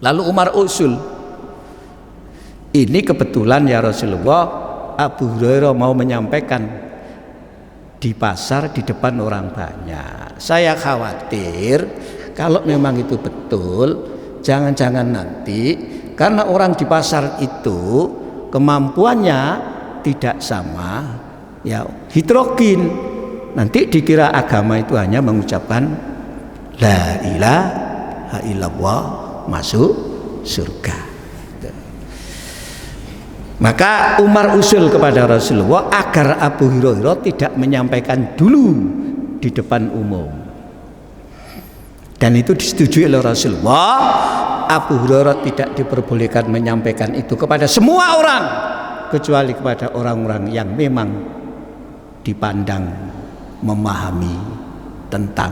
Lalu Umar usul, ini kebetulan ya Rasulullah, Abu Hurairah mau menyampaikan di pasar di depan orang banyak. Saya khawatir kalau memang itu betul, jangan-jangan nanti karena orang di pasar itu kemampuannya tidak sama, ya heterogen, nanti dikira agama itu hanya mengucapkan la ilaha illallah masuk surga. Maka Umar usul kepada Rasulullah agar Abu Hurairah tidak menyampaikan dulu di depan umum. Dan itu disetujui oleh Rasulullah. Abu Hurairah tidak diperbolehkan menyampaikan itu kepada semua orang, kecuali kepada orang-orang yang memang dipandang memahami tentang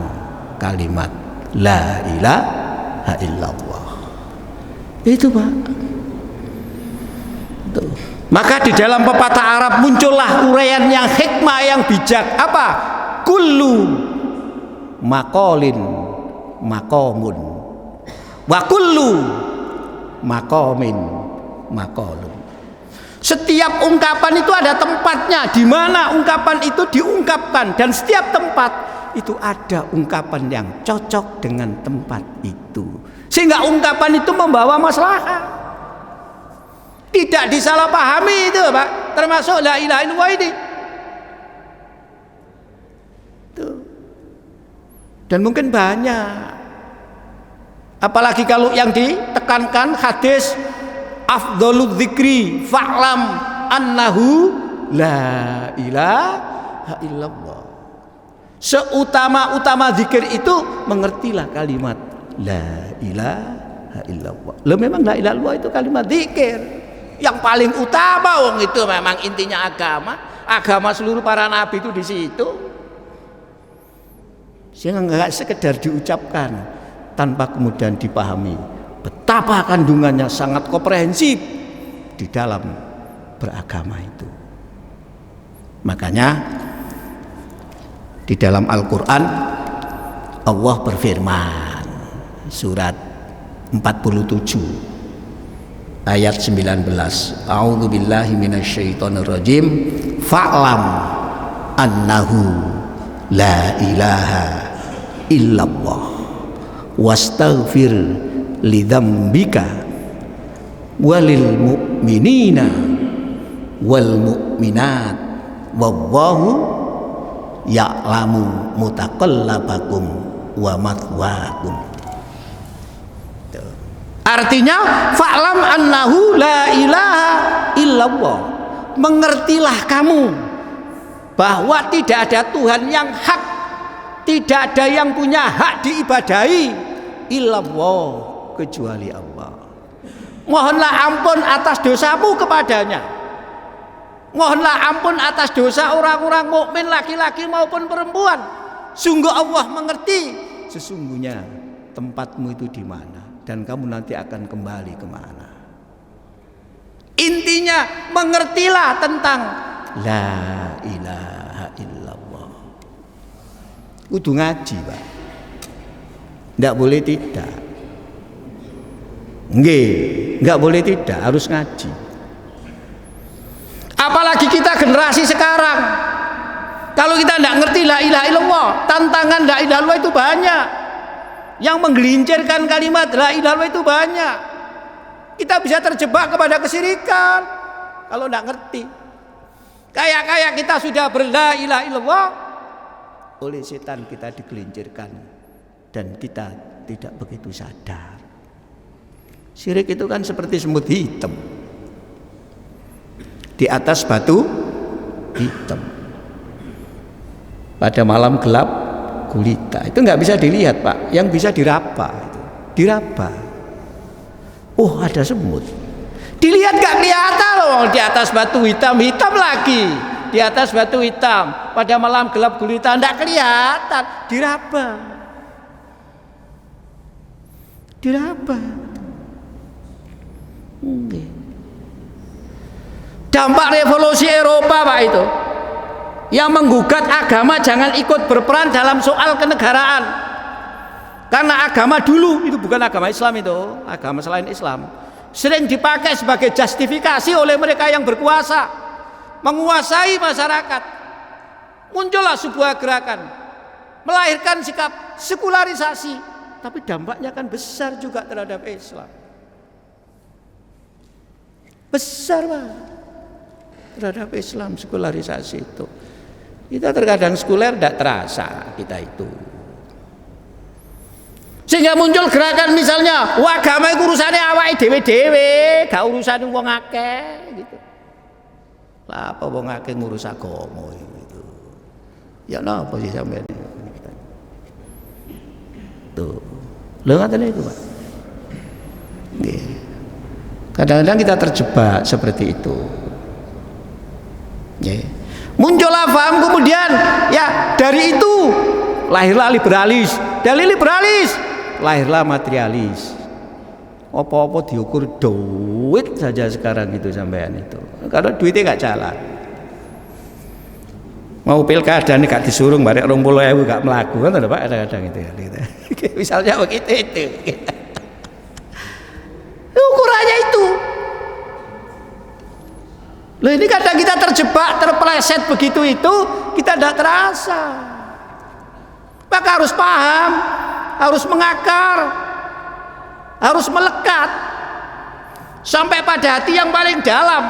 kalimat la ilaha illallah. Itu Pak. Tuh. Maka di dalam pepatah Arab muncullah uraian yang hikmah, yang bijak. Apa? Kullu maqalin maqamun wa kullu maqamin maqalun. Setiap ungkapan itu ada tempatnya, di mana ungkapan itu diungkapkan, dan setiap tempat itu ada ungkapan yang cocok dengan tempat itu, sehingga ungkapan itu membawa maslahat. Tidak disalahpahami itu Pak, termasuk la ilaha illallah ini. Tuh. Dan mungkin banyak. Apalagi kalau yang ditekankan hadis afdhaludz dzikri fa'lam annahu la ilaha illallah. Seutama-utama zikir itu mengertilah kalimat la ilaha illallah. Loh, memang la ilaha illallah itu kalimat zikir yang paling utama, wong itu memang intinya agama seluruh para nabi itu di situ. Sehingga enggak sekedar diucapkan tanpa kemudian dipahami betapa kandungannya sangat komprehensif di dalam beragama itu. Makanya di dalam Al-Qur'an Allah berfirman, surat 47 ayat 19, a'udzu billahi minasyaitonir rajim, fa'lam annahu la ilaha illallah wastaghfir lidzambika walil mu'minina wal mu'minat wallahu ya'lamu mutaqallabakum wa mathwaakum. Artinya fa'lam annahu la ilaha illallah, mengertilah kamu bahwa tidak ada Tuhan yang hak, tidak ada yang punya hak diibadahi illallah kecuali Allah. Mohonlah ampun atas dosamu kepadanya, mohonlah ampun atas dosa orang-orang mukmin laki-laki maupun perempuan. Sungguh Allah mengerti sesungguhnya tempatmu itu di mana dan kamu nanti akan kembali kemana. Intinya mengertilah tentang la ilaha illallah. Kudu ngaji Pak, tidak boleh tidak. Nggak boleh tidak, harus ngaji. Apalagi kita generasi sekarang, kalau kita tidak ngerti la ilaha illallah, tantangan la ilaha illallah itu banyak. Yang menggelincirkan kalimat la ilaha illallah itu banyak. Kita bisa terjebak kepada kesyirikan kalau tidak ngerti. Kayak kita sudah berla ilaha illallah, oleh setan kita digelincirkan dan kita tidak begitu sadar. Syirik itu kan seperti semut hitam di atas batu hitam pada malam gelap gulita. Itu nggak bisa dilihat Pak, yang bisa diraba. Oh ada semut, dilihat nggak kelihatan loh, di atas batu hitam lagi, di atas batu hitam pada malam gelap gulita nggak kelihatan, diraba. Dampak revolusi Eropa Pak itu, yang menggugat agama jangan ikut berperan dalam soal kenegaraan. Karena agama dulu itu bukan agama Islam, itu agama selain Islam, sering dipakai sebagai justifikasi oleh mereka yang berkuasa, menguasai masyarakat. Muncullah sebuah gerakan melahirkan sikap sekularisasi, tapi dampaknya kan besar juga terhadap Islam. Besar Pak, terhadap Islam sekularisasi itu. Kita terkadang sekuler tidak terasa kita itu. Sehingga muncul gerakan misalnya, wah agama itu urusannya awake dhewe-dhewe, gak urusan wong akeh gitu. Lah apa wong akeh ngurus agama gitu. Ya napa sih sampeyan? Tuh. Lho ngaten itu, Pak. Nggih. Kadang-kadang kita terjebak seperti itu. Nggih. Muncullah paham kemudian ya dari itu lahirlah liberalis. Dari liberalis lahirlah materialis. Apa-apa diukur duit saja sekarang itu sampean itu. Karena duitnya nggak jalan. Mau pilkada nih gak disuruh barek 20.000 gak melaku kan ada Pak kadang-kadang itu ya. Misalnya begitu itu. Ukurannya itu. Loh ini kadang kita terjebak, terpeleset begitu itu kita tidak terasa. Maka harus paham, harus mengakar, harus melekat sampai pada hati yang paling dalam.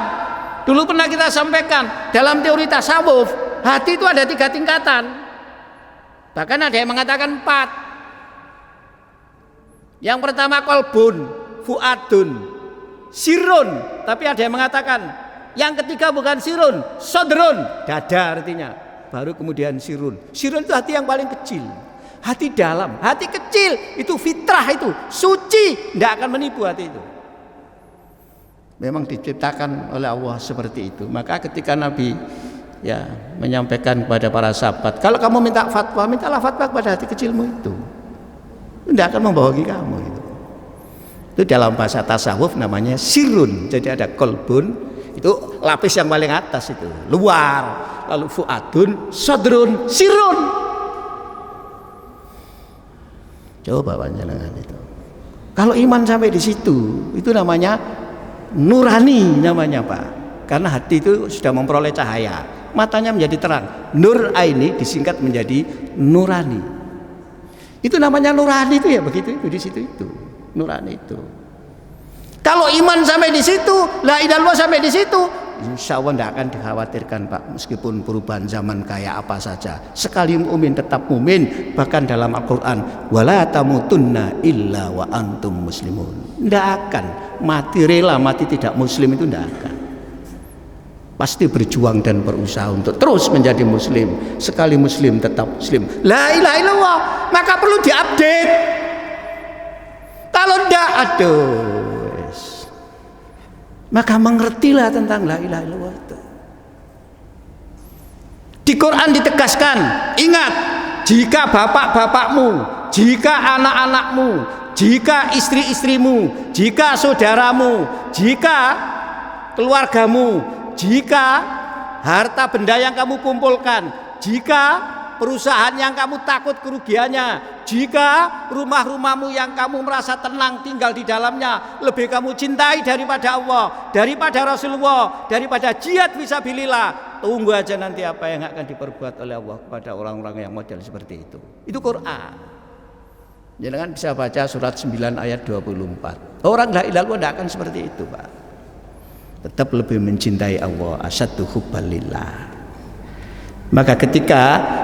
Dulu pernah kita sampaikan dalam teori tasawuf, hati itu ada 3 tingkatan. Bahkan ada yang mengatakan 4. Yang pertama kolbun, fuadun, sirun. Tapi ada yang mengatakan yang ketiga bukan sirun, sodrun, dada artinya. Baru kemudian sirun. Sirun itu hati yang paling kecil, hati dalam, hati kecil itu fitrah, itu suci, tidak akan menipu hati itu. Memang diciptakan oleh Allah seperti itu. Maka ketika Nabi ya menyampaikan kepada para sahabat, kalau kamu minta fatwa, mintalah fatwa kepada hati kecilmu itu, tidak akan membohongi kamu itu. Itu dalam bahasa tasawuf namanya sirun. Jadi ada kolbun, itu lapis yang paling atas itu, luar. Lalu fuadun, sodrun, sirun. Coba panjenengan itu. Kalau iman sampai di situ, itu namanya nurani namanya Pak. Karena hati itu sudah memperoleh cahaya, matanya menjadi terang. Nur aini disingkat menjadi nurani. Itu namanya nurani itu ya begitu itu di situ itu. Nurani itu. Kalau iman sampai di situ, la ilaha illallah sampai di situ, insya Allah tidak akan dikhawatirkan Pak. Meskipun perubahan zaman kayak apa saja, sekali mukmin tetap mukmin. Bahkan dalam Al-Quran, wala tamutunna illa wa antum muslimun. Tidak akan mati rela, mati tidak muslim itu tidak akan. Pasti berjuang dan berusaha untuk terus menjadi muslim. Sekali muslim tetap muslim. La ilaha illallah, maka perlu diupdate. Kalau tidak, aduh, maka mengertilah tentang la ilaha illallah itu. Di Quran ditegaskan, ingat, jika bapak-bapakmu, jika anak-anakmu, jika istri-istrimu, jika saudaramu, jika keluargamu, jika harta benda yang kamu kumpulkan, jika perusahaan yang kamu takut kerugiannya, jika rumah-rumahmu yang kamu merasa tenang tinggal di dalamnya lebih kamu cintai daripada Allah, daripada Rasulullah, daripada jihad fisabilillah, tunggu aja nanti apa yang akan diperbuat oleh Allah kepada orang-orang yang model seperti itu. Itu Quran. Jangan bisa baca surat 9 ayat 24. Orang la ilaha illallah tidak akan seperti itu Pak. Tetap lebih mencintai Allah, asyaddu hubbalillah. Maka ketika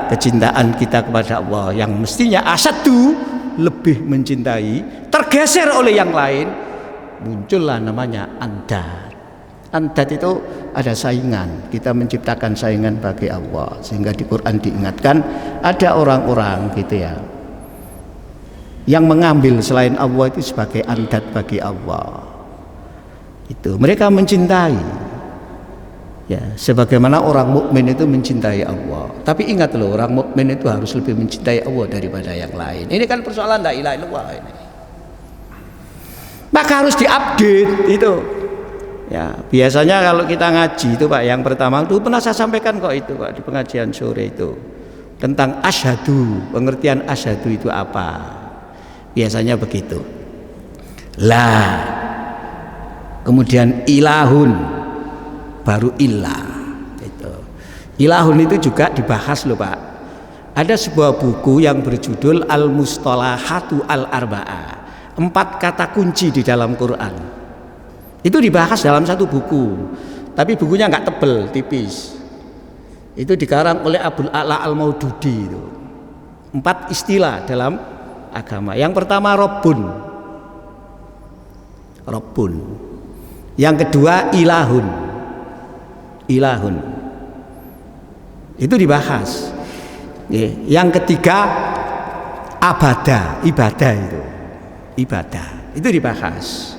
kecintaan kita kepada Allah yang mestinya asyaddu, lebih mencintai, tergeser oleh yang lain, muncullah namanya andad. Andad itu ada saingan. Kita menciptakan saingan bagi Allah. Sehingga di Quran diingatkan ada orang-orang gitu ya, yang mengambil selain Allah itu sebagai andad bagi Allah. Itu mereka mencintai. Ya, sebagaimana orang mukmin itu mencintai Allah. Tapi ingat loh, orang mukmin itu harus lebih mencintai Allah daripada yang lain. Ini kan persoalan la ilaha illallah ini. Maka harus diupdate itu. Ya, biasanya kalau kita ngaji itu Pak, yang pertama itu pernah saya sampaikan kok itu Pak di pengajian sore itu tentang asyhadu. Pengertian asyhadu itu apa? Biasanya begitu. Lah, kemudian ilahun, baru ilah. Itu. Ilahun itu juga dibahas loh Pak. Ada sebuah buku yang berjudul Al-Mustalahatu Al-Arba'ah, 4 kata kunci di dalam Quran. Itu dibahas dalam satu buku, tapi bukunya nggak tebel, tipis. Itu dikarang oleh Abul A'la Al-Maududi itu. 4 istilah dalam agama. Yang pertama Rabbun. Rabbun. Yang kedua ilahun. Ilahun. Itu dibahas. Yang ketiga ibadah itu. Ibadah. Itu dibahas.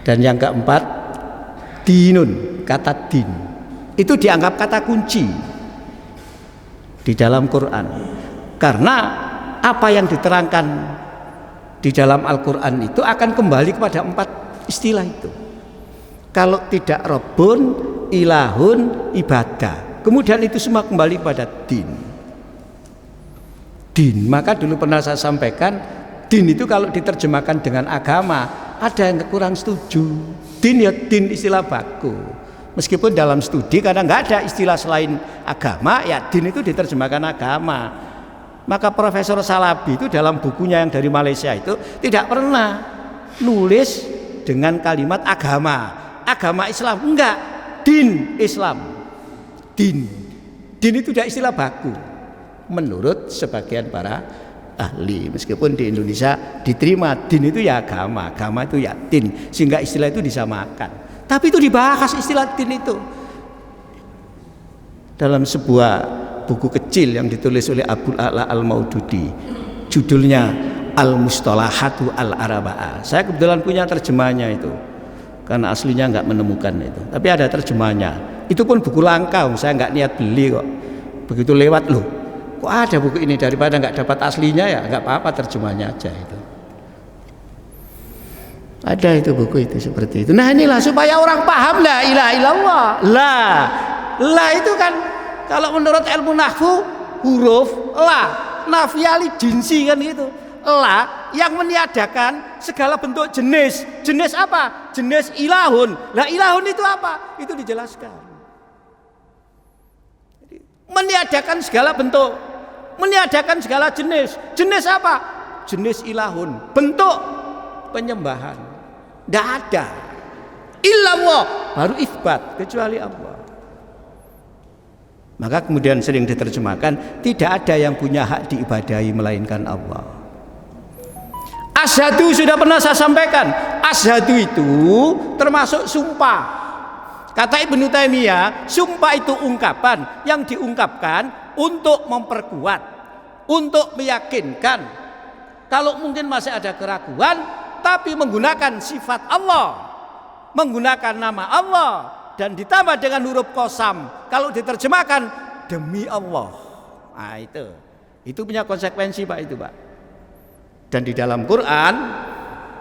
Dan yang keempat dinun, kata din. Itu dianggap kata kunci di dalam Quran. Karena apa yang diterangkan di dalam Al-Quran itu akan kembali kepada 4 istilah itu. Kalau tidak Rabbun, ilahun, ibadah, kemudian itu semua kembali kepada din. Din, maka dulu pernah saya sampaikan, din itu kalau diterjemahkan dengan agama, ada yang kurang setuju. Din ya din istilah baku. Meskipun dalam studi karena nggak ada istilah selain agama, ya din itu diterjemahkan agama. Maka Profesor Salabi itu dalam bukunya yang dari Malaysia itu tidak pernah nulis dengan kalimat agama Islam, enggak, din Islam. Din itu tidak istilah baku menurut sebagian para ahli. Meskipun di Indonesia diterima din itu ya agama itu ya din, sehingga istilah itu disamakan. Tapi itu dibahas istilah din itu dalam sebuah buku kecil yang ditulis oleh Abul A'la Al-Maududi, judulnya Al-Mustalahatu Al-Arba'ah. Saya kebetulan punya terjemahnya itu, karena aslinya nggak menemukan itu, tapi ada terjemahnya. Itu pun buku langka, saya nggak niat beli kok. Begitu lewat, loh kok ada buku ini, daripada nggak dapat aslinya ya nggak apa-apa, terjemahnya aja itu. Ada itu buku itu seperti itu. Nah inilah supaya orang paham la ilaha illallah. La itu kan kalau menurut ilmu nahwu huruf la nafiyali jinsi kan gitu. La yang meniadakan segala bentuk jenis. Jenis apa? Jenis ilahun. Lah ilahun itu apa? Itu dijelaskan. Meniadakan segala bentuk, meniadakan segala jenis. Jenis apa? Jenis ilahun. Bentuk penyembahan. Tidak ada illallah, baru isbat, kecuali Allah. Maka kemudian sering diterjemahkan, tidak ada yang punya hak diibadahi melainkan Allah. Asyhadu sudah pernah saya sampaikan, asyhadu itu termasuk sumpah. Kata Ibnu Taimiyah, sumpah itu ungkapan yang diungkapkan untuk memperkuat, untuk meyakinkan. Kalau mungkin masih ada keraguan, tapi menggunakan sifat Allah, menggunakan nama Allah, dan ditambah dengan huruf qasam. Kalau diterjemahkan demi Allah, nah itu punya konsekuensi Pak, itu Pak. Dan di dalam Quran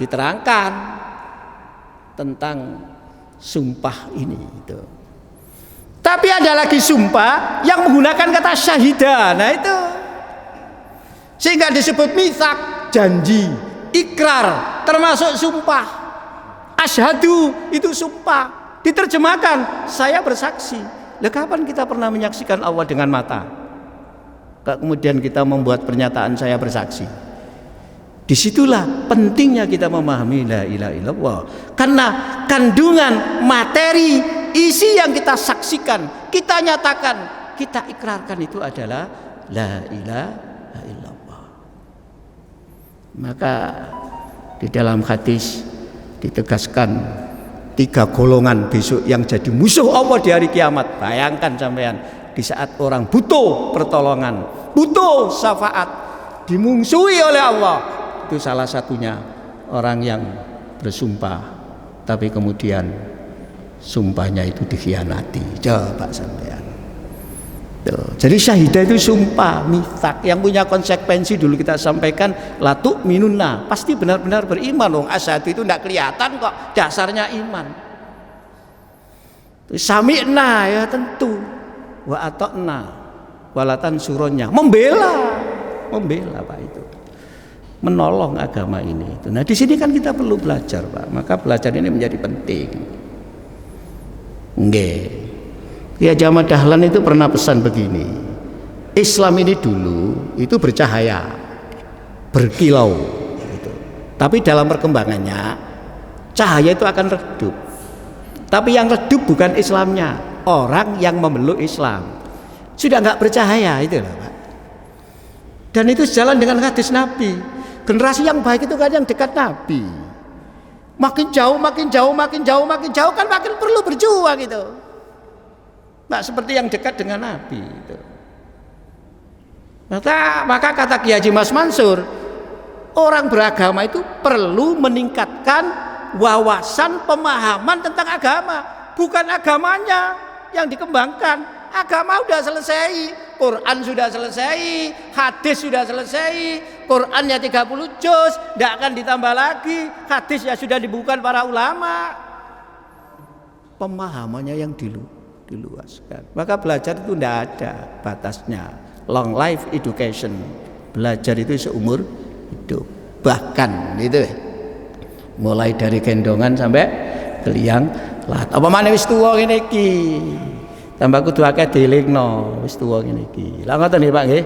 diterangkan tentang sumpah ini itu. Tapi ada lagi sumpah yang menggunakan kata syahidah, nah itu sehingga disebut mitsak, janji, ikrar, termasuk sumpah. Asyhadu itu sumpah, diterjemahkan saya bersaksi. Lah kapan kita pernah menyaksikan Allah dengan mata? Kemudian kita membuat pernyataan saya bersaksi. Disitulah pentingnya kita memahami la ilaha illallah. Karena kandungan materi isi yang kita saksikan, kita nyatakan, kita ikrarkan itu adalah la ilaha illallah. Maka di dalam hadis ditegaskan 3 golongan besok yang jadi musuh Allah di hari kiamat. Bayangkan sampean, di saat orang butuh pertolongan, butuh syafaat, dimungsuhi oleh Allah. Itu salah satunya orang yang bersumpah, tapi kemudian sumpahnya itu dikhianati. Coba sampean. Tuh. Jadi syahidah itu sumpah, mitsak yang punya konsekuensi. Dulu kita sampaikan latu minunna, pasti benar-benar beriman dong. Asyhadu itu tidak kelihatan kok, dasarnya iman. Sami'na ya tentu, wa ata'na walatan suronnya, membela Pak itu. menolong agama ini. Nah, di sini kan kita perlu belajar, Pak. Maka belajar ini menjadi penting. Nggih. Ya Ahmad Dahlan itu pernah pesan begini. Islam ini dulu itu bercahaya, berkilau gitu. Tapi dalam perkembangannya cahaya itu akan redup. Tapi yang redup bukan Islamnya, orang yang memeluk Islam. Sudah nggak bercahaya itu loh, Pak. Dan itu sejalan dengan hadis Nabi. Generasi yang baik itu kan yang dekat Nabi. Makin jauh kan makin perlu berjuang gitu. Nggak seperti yang dekat dengan Nabi itu. Maka kata Kiai Haji Mas Mansur, orang beragama itu perlu meningkatkan wawasan pemahaman tentang agama, bukan agamanya yang dikembangkan. Agama sudah selesai, Quran sudah selesai, hadis sudah selesai, Qurannya 30 juz, tidak akan ditambah lagi, hadis ya sudah dibukukan para ulama. Pemahamannya yang diluaskan. Maka belajar itu tidak ada batasnya. Long life education, belajar itu seumur hidup. Bahkan itu mulai dari gendongan sampai ke liang lahat. Apa maneh wis tuwa ngene iki. Tambah kudu akeh dielingno, wis tuwa ngene iki. Lah ngoten nggih Pak nggih.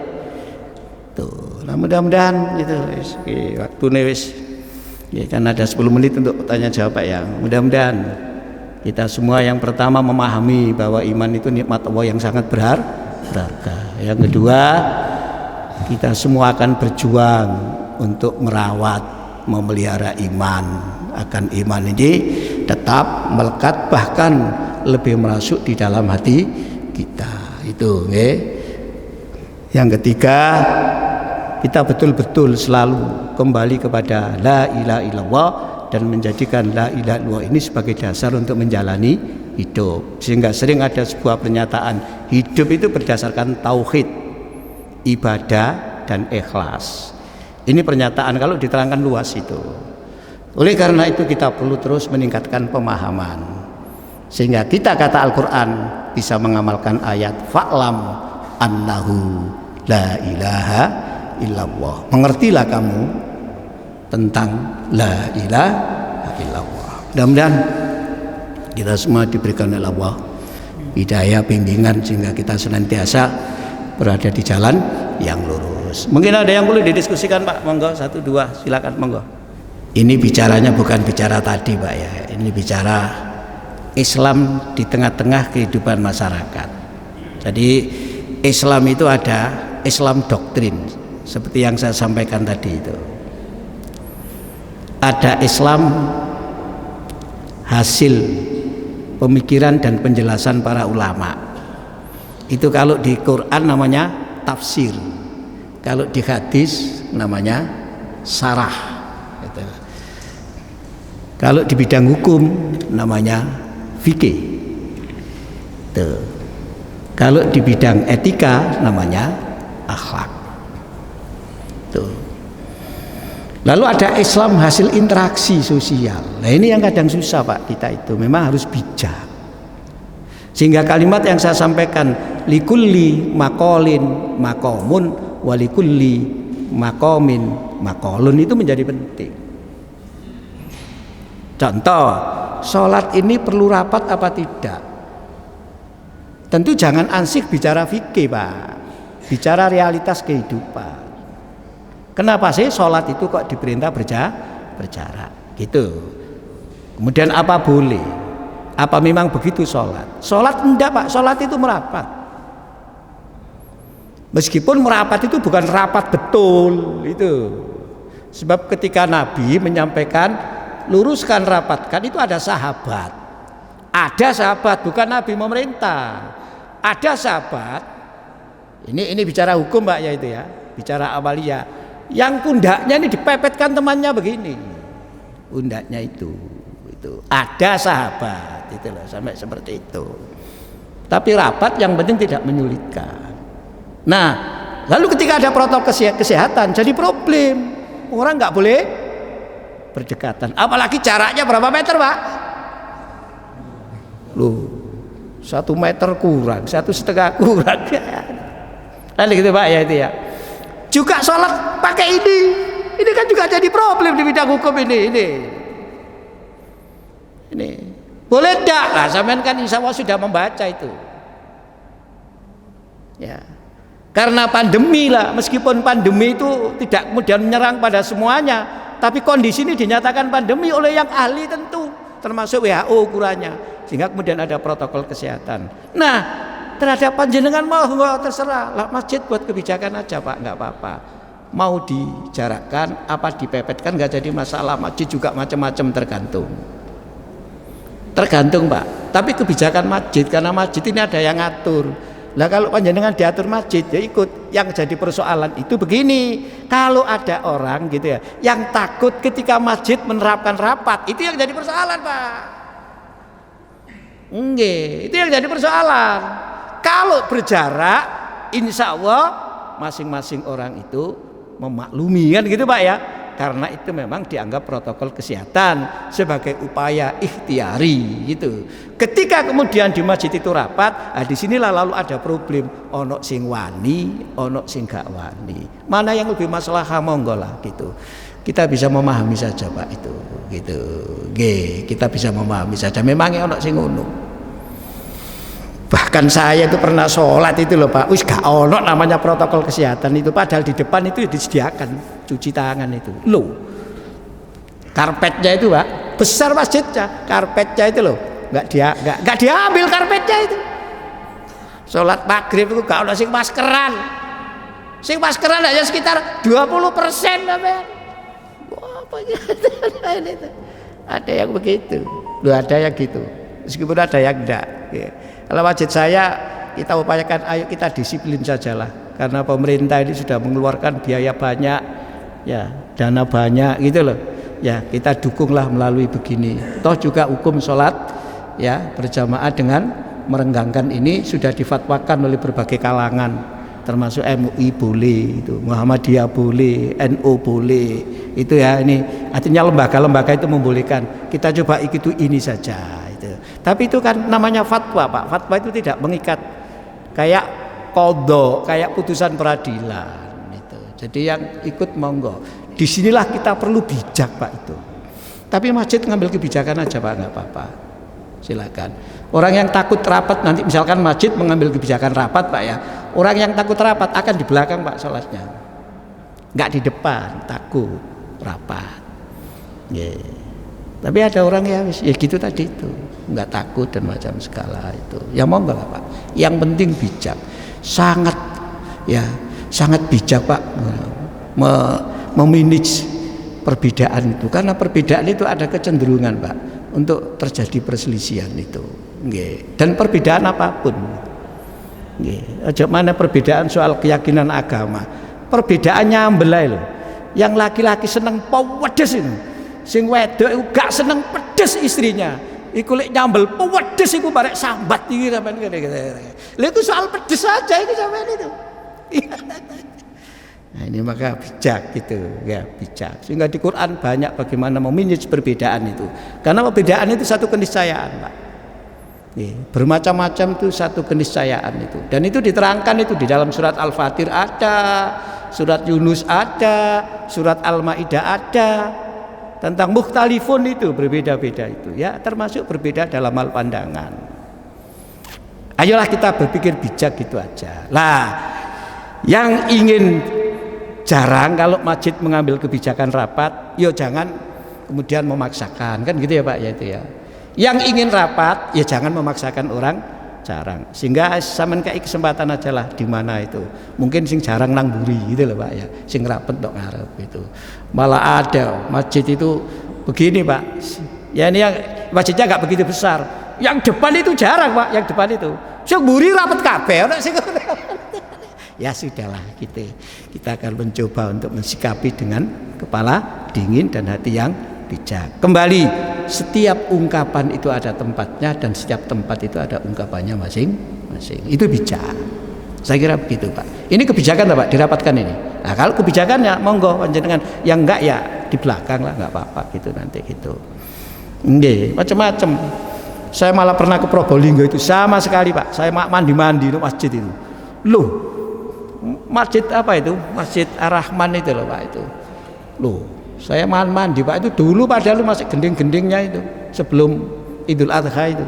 Tuh, nah mudah-mudahan gitu wis waktune wis ya kan ada 10 menit untuk tanya jawab Pak ya. Mudah-mudahan kita semua yang pertama memahami bahwa iman itu nikmat Allah yang sangat berharga. Yang kedua, kita semua akan berjuang untuk merawat, memelihara iman. Akan iman ini tetap melekat, bahkan lebih merasuk di dalam hati kita. Itu nggih. Yang ketiga, kita betul-betul selalu kembali kepada la ilaha illallah dan menjadikan la ilaha illallah ini sebagai dasar untuk menjalani hidup. Sehingga sering ada sebuah pernyataan, hidup itu berdasarkan tauhid, ibadah dan ikhlas. Ini pernyataan kalau diterangkan luas itu. Oleh karena itu kita perlu terus meningkatkan pemahaman, sehingga kita kata Al-Quran bisa mengamalkan ayat fa'lam annahu la ilaha illallah. Mengertilah kamu tentang la ilaha illallah. Mudah-mudahan kita semua diberikan oleh Allah hidayah, bimbingan, sehingga kita senantiasa berada di jalan yang lurus. Mungkin ada yang perlu didiskusikan Pak, monggo 1 2 silakan monggo. Ini bicaranya bukan bicara tadi Pak ya, ini bicara Islam di tengah-tengah kehidupan masyarakat. Jadi Islam itu ada Islam doktrin seperti yang saya sampaikan tadi itu. Ada Islam hasil pemikiran dan penjelasan para ulama. Itu kalau di Quran namanya tafsir, kalau di hadis namanya sarah. Gitu. Kalau di bidang hukum namanya fikih. Tuh. Kalau di bidang etika namanya akhlak. Tuh. Lalu ada Islam hasil interaksi sosial. Nah ini yang kadang susah Pak kita itu, memang harus bijak. Sehingga kalimat yang saya sampaikan, likulli maqalin maqamun walikulli maqamin maqalun, itu menjadi penting. Contoh, sholat ini perlu rapat apa tidak? Tentu jangan ansih bicara fikih Pak, bicara realitas kehidupan. Kenapa sih sholat itu kok diperintah berjarak gitu? Kemudian apa boleh? Apa memang begitu sholat? Sholat enggak Pak, sholat itu merapat. Meskipun merapat itu bukan rapat betul itu. Sebab ketika Nabi menyampaikan luruskan rapatkan, itu ada sahabat. Ada sahabat, bukan Nabi memerintah. Ada sahabat. Ini bicara hukum Pak ya itu ya, bicara awaliyah. Yang pundaknya ini dipepetkan temannya begini. Pundaknya itu ada sahabat itu loh, sampai seperti itu. Tapi rapat yang penting tidak menyulitkan. Nah, lalu ketika ada protokol kesehatan jadi problem. Orang nggak boleh berdekatan, apalagi jaraknya berapa meter Pak? Loh, 1 meter kurang, 1,5 kurang. Lalu gitu Pak ya itu ya. Juga sholat pakai ini, Ini kan juga jadi problem di bidang hukum ini. Boleh enggak? Lah sampean kan insya Allah sudah membaca itu. Ya. Karena pandemi lah, meskipun pandemi itu tidak kemudian menyerang pada semuanya, tapi kondisi ini dinyatakan pandemi oleh yang ahli tentu, termasuk WHO ukurannya, sehingga kemudian ada protokol kesehatan. Nah, terhadap panjenengan mau terserah lah, masjid buat kebijakan aja Pak, nggak apa-apa. Mau dijarakkan, apa dipepetkan nggak jadi masalah. Masjid juga macam-macam, tergantung Pak. Tapi kebijakan masjid, karena masjid ini ada yang ngatur. Lah kalau panjenengan diatur masjid ya ikut. Yang jadi persoalan itu begini, kalau ada orang gitu ya yang takut ketika masjid menerapkan rapat, itu yang jadi persoalan Pak. Itu yang jadi persoalan. Kalau berjarak, insya Allah masing-masing orang itu memaklumi kan gitu Pak ya. Karena itu memang dianggap protokol kesehatan sebagai upaya ikhtiari gitu. Ketika kemudian di masjid itu rapat, disinilah lalu ada problem. Ono sing wani, ono sing gak wani. Mana yang lebih masalah monggo lah gitu. Kita bisa memahami saja Pak itu gitu. Kita bisa memahami saja. Memangnya ono sing ngono. Bahkan saya itu pernah sholat itu loh Pak, wis gak ono namanya protokol kesehatan itu, padahal di depan itu disediakan cuci tangan itu loh, karpetnya itu Pak, besar masjidnya, karpetnya itu loh, nggak diambil karpetnya itu. Sholat maghrib itu gak ono sing maskeran hanya sekitar 20% namanya. Wah, ada yang begitu, ada yang gitu, meskipun ada yang enggak. Kalau masjid saya, kita upayakan ayo kita disiplin sajalah, karena pemerintah ini sudah mengeluarkan biaya banyak, ya dana banyak gitu loh, ya kita dukunglah melalui begini. Toh juga hukum sholat ya berjamaah dengan merenggangkan ini sudah difatwakan oleh berbagai kalangan, termasuk MUI boleh, itu Muhammadiyah boleh, NU boleh, itu ya ini artinya lembaga-lembaga itu membolehkan. Kita coba ikuti ini saja. Tapi itu kan namanya fatwa Pak. Fatwa itu tidak mengikat, kayak qadha, kayak putusan peradilan itu. Jadi yang ikut monggo. Disinilah kita perlu bijak Pak itu. Tapi masjid ngambil kebijakan aja Pak, nggak apa-apa. Silakan. Orang yang takut rapat nanti misalkan masjid mengambil kebijakan rapat Pak ya. Orang yang takut rapat akan di belakang Pak sholatnya. Nggak di depan, takut rapat. Tapi ada orang ya gitu tadi itu, nggak takut dan macam segala itu. Ya monggo lah Pak. Yang penting bijak, sangat bijak Pak, memanage perbedaan itu. Karena perbedaan itu ada kecenderungan Pak untuk terjadi perselisihan itu. Dan perbedaan apapun. Aja mana perbedaan soal keyakinan agama. Perbedaannya ambelai loh. Yang laki-laki seneng pedes ini. Sing wedok iku gak seneng pedes istrinya. Iku lek nyambel pedes iku barek sambat iki sampean ngene. Lha itu soal pedes saja itu sampean itu. Nah, ini maka bijak gitu ya, bijak. Sehingga di Quran banyak bagaimana memanage perbedaan itu. Karena perbedaan itu satu keniscayaan, Pak. Bermacam-macam itu satu keniscayaan itu. Dan itu diterangkan itu di dalam surat Al-Fatir ada, surat Yunus ada, surat Al-Maidah ada. Tentang mukhtalifun itu berbeda-beda itu ya, termasuk berbeda dalam hal pandangan. Ayolah kita berpikir bijak gitu aja. Lah, yang ingin jarang kalau masjid mengambil kebijakan rapat, yo jangan kemudian memaksakan, kan gitu ya Pak ya itu ya. Yang ingin rapat, ya jangan memaksakan orang jarang. Sehingga sampean kei kesempatan aja lah di mana itu. Mungkin sing jarang nang mburi gitu loh Pak ya. Sing rapet tok ngarep itu. Malah ada masjid itu begini Pak. Ya ini yang masjidnya enggak begitu besar. Yang depan itu jarang Pak, yang depan itu. Sing mburi rapet kabeh ora sing. Ya sudahlah kita akan mencoba untuk mensikapi dengan kepala dingin dan hati yang bijak. Kembali, setiap ungkapan itu ada tempatnya dan setiap tempat itu ada ungkapannya masing-masing. Itu bijak. Saya kira begitu Pak. Ini kebijakan Pak, dirapatkan ini. Nah kalau kebijakannya monggo panjenengan, yang enggak ya di belakang lah, enggak apa-apa gitu nanti gitu. Nggih, macam-macam. Saya malah pernah ke Probolinggo itu sama sekali Pak. Saya mandi-mandi di masjid itu. Loh, masjid apa itu? Masjid Ar-Rahman itu loh Pak itu. Loh, saya mandi Pak itu dulu padahal masih gending-gendingnya itu sebelum Idul Adha itu.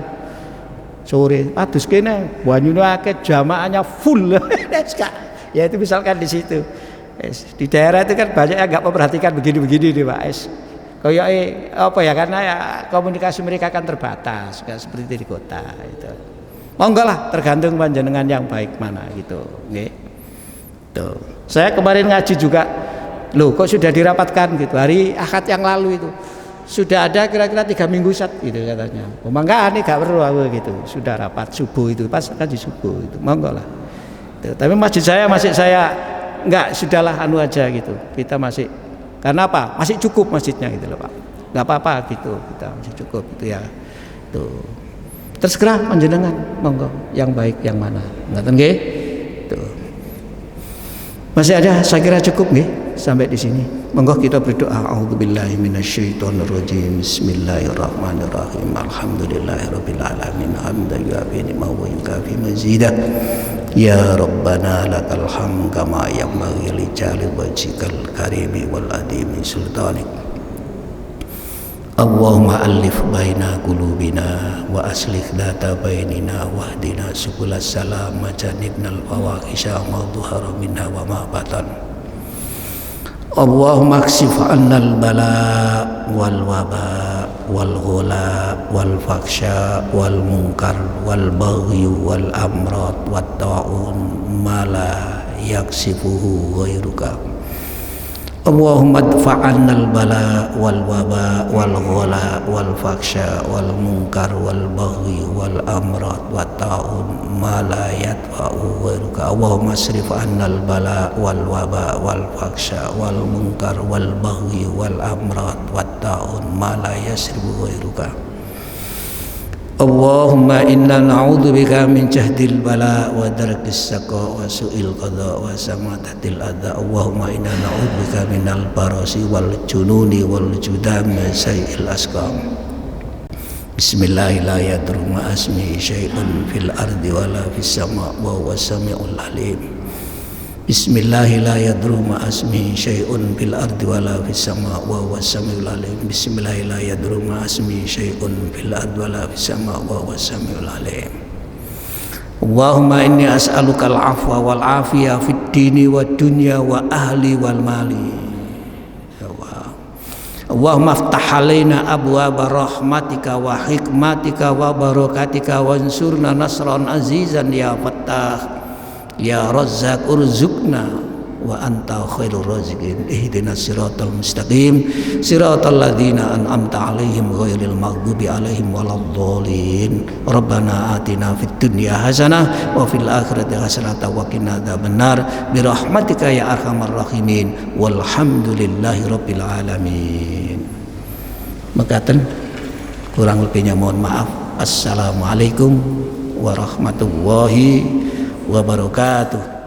Sore adus kene banyune akeh jamaahnya full. Ya itu misalkan di situ. Di daerah itu kan banyak yang nggak memperhatikan begini-begini nih Pak. Kayak apa ya, karena ya komunikasi mereka kan terbatas, nggak seperti di kota itu. Monggo lah, tergantung panjenengan yang baik mana gitu. Nggih. Tuh. Saya kemarin ngaji juga. Loh, kok sudah dirapatkan gitu hari Ahad yang lalu itu. Sudah ada kira-kira 3 minggu gitu katanya. Oh, mangga nih gak perlu aku gitu. Sudah rapat subuh itu pas ngaji subuh itu. Monggo lah. Tuh. Tapi masjid saya enggak, sudahlah anu aja gitu. Kita masih, karena apa? Masih cukup masjidnya gitu loh Pak. Enggak apa-apa gitu. Kita masih cukup gitu ya. Tuh. Terserah panjenengan, monggo yang baik yang mana. Ngoten nggih? Tuh. Masih ada, saya kira cukup nggih sampai di sini. Monggo kita berdoa. A'udzubillahi minasyaitonirrajim. Bismillahirrahmanirrahim. Alhamdulillahirabbil alamin. Hamdan yu'affi ni'amahu wa yukafi mazidah. Ya Rabbana lakal hamd kama yanbaghi li jalali wajhikal karimi wal adimi sultanik. Allahumma alif baina qulubina wa aslih dhata bainina wahdina subulas salam majanibnal fawahisha ma dhahara minha wa ma batan. Allahumma kshif annal bala wal waba wal ghula wal faksha wal munkar wal baghi wal amrad wat ta'un ma la yaksifuhu ghairuka. Allahumma dfa'annal bala wal waba wal ghula wal faksha wal munkar wal baghi wal amrad wat ta'un ma la yadfa'u ghairuka. Allahumma asrif annal bala wal waba wal faksha wal munkar wal baghi wal amrad wat ta'un ma la yasrifu ghairuka. Allahumma inna na'udzubika min jahdil bala wa darkis saqa wa su'il qada wa samatatil adha. Allahumma inna na'udzubika minal barasi wal jununi wal judami wa sayil asqam. Bismillahirrahmanirrahim. La yadurru ma asmi syai'un fil ardi wala fis sama' wa huwas sami'ul alim. Bismillahirrahmanirrahim. La yadurru ma asmi syai'un fil ardi wala fis sama' wa huwas sami'ul alim. Bismillahirrahmanirrahim. La yadurru ma asmi syai'un fil ardi wala fis sama' wa huwas sami'ul alim. Allahumma inni as'aluka al-'afwa wal 'afiyah fid dini wad dunya wa ahli wal mali. Allahumma aftah alaina abwaaba rahmatika wa hikmatika wa barakatika wansurna nasran azizan ya fattah ya razzaq urzuqna wa anta khairur raziqin. Ihdinas siratal mustaqim siratal ladzina an'amta 'alaihim ghairil maghdubi 'alaihim waladdallin. Rabbana atina fid dunya hasanah wa fil akhirati hasanah wa qina adzabannar bi rahmatika ya arhamar rahimin walhamdulillahi rabbil alamin. Mekaten, kurang lebihnya mohon maaf. Assalamualaikum warahmatullahi wabarakatuh.